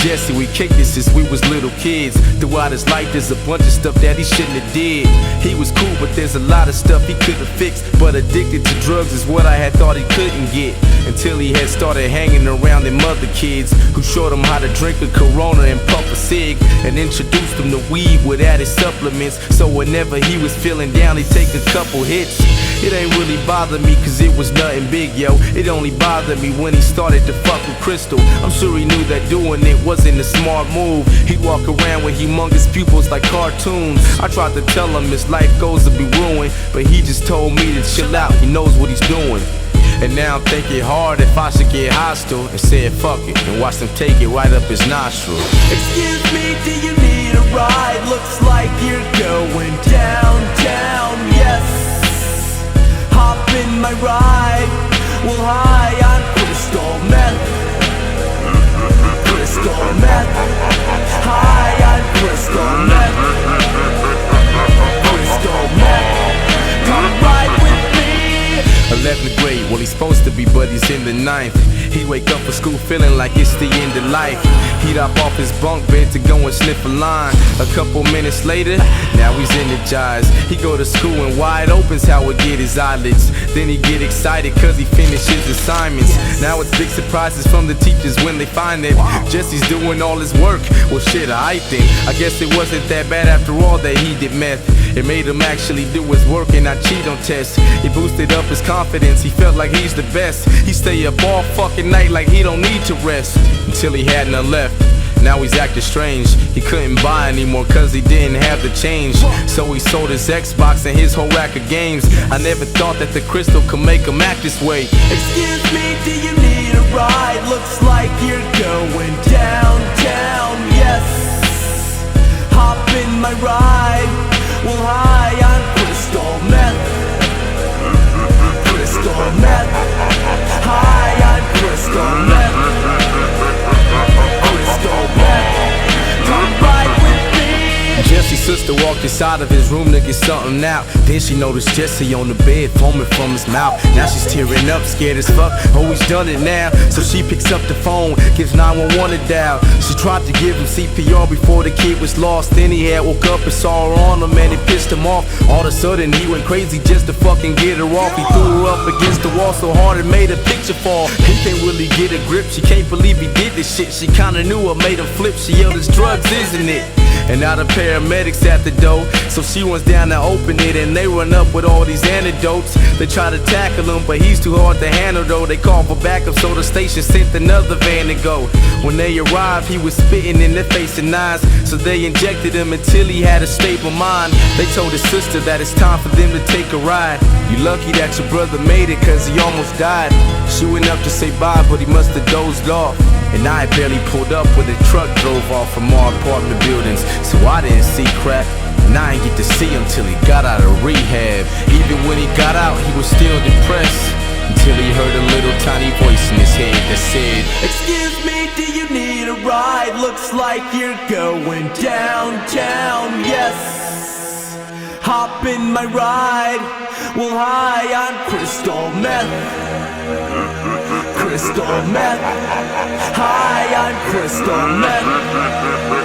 Jesse, we kicked it since we was little kids. Throughout his life there's a bunch of stuff that he shouldn't have did. He was cool, but there's a lot of stuff he couldn't fix. But addicted to drugs is what I had thought he couldn't get, until he had started hanging around them other kids who showed him how to drink a Corona and puff a cig, and introduced him to weed with added supplements. So whenever he was feeling down, he'd take a couple hits. It ain't really bothered me cause it was nothing big, yo. It only bothered me when he started to fuck with Crystal. I'm sure he knew that doing it wasn't a smart move. He'd walk around with humongous pupils like cartoons. I tried to tell him his life goes to be ruined, but he just told me to chill out, he knows what he's doing. And now I'm thinking hard if I should get hostile, and said fuck it, and watch them take it right up his nostril. Excuse me, do you need a ride? Looks like you're going downtown, yes. Hop in my ride. Well, hi, I'm Crystal Meth. Crystal Meth. Hi, I'm Crystal Meth. Crystal Meth. Come ride with me. 11th grade, well he's supposed to be, but he's in the 9th. He'd wake up for school feeling like it's the end of life. He'd hop off his bunk bed to go and sniff a line. A couple minutes later, now he's energized. He go to school and wide open's how he'd get his eyelids. Then he get excited cause he finished his assignments. Now it's big surprises from the teachers when they find that Jesse's doing all his work. Well shit, I then I guess it wasn't that bad after all that he did meth. It made him actually do his work and not cheat on tests. He boosted up his confidence, he felt like he's the best. He stay up all fucking night like he don't need to rest, until he had none left. Now he's acting strange. He couldn't buy anymore cause he didn't have the change. So he sold his Xbox and his whole rack of games. I never thought that the crystal could make him act this way. Excuse me, do you need a ride? Looks like you're going downtown, yes. Hop in my ride. Well, hi, I'm Crystal Meth. Crystal Meth. Hi, I'm Crystal Meth. Crystal Meth. Come ride with me. Jesse's sister walked inside of his room to get something out. Then she noticed Jesse on the bed foaming from his mouth. Now she's tearing up, scared as fuck. Oh, he's done it now. So she picks up the phone, gives 911 a dial. She tried to give him CPR before the kid was lost. Then he had woke up and saw her on him and it pissed him off. All of a sudden he went crazy just to fucking get her off. He threw her up against the wall so hard it made her picture fall. He can't really get a grip, she can't believe he did this shit. She kinda knew what made him flip, she yelled it's drugs, isn't it? And now the paramedics at the door, so she runs down to open it, and they run up with all these antidotes. They try to tackle him, but he's too hard to handle though. They call for backup, so the station sent another van to go. When they arrived, he was spitting in their face and eyes, so they injected him until he had a stable mind. They told his sister that it's time for them to take a ride. You lucky that your brother made it, cause he almost died. She went up to say bye, but he must have dozed off. And I had barely pulled up when the truck drove off from our apartment buildings, so I didn't see crap. And I didn't get to see him till he got out of rehab. Even when he got out, he was still depressed, until he heard a little tiny voice in his head that said, excuse me, do you need a ride? Looks like you're going downtown, yes. Hop in my ride. Well, hi, I'm Crystal Meth. Crystal Meth. Hi, I'm Crystal Meth.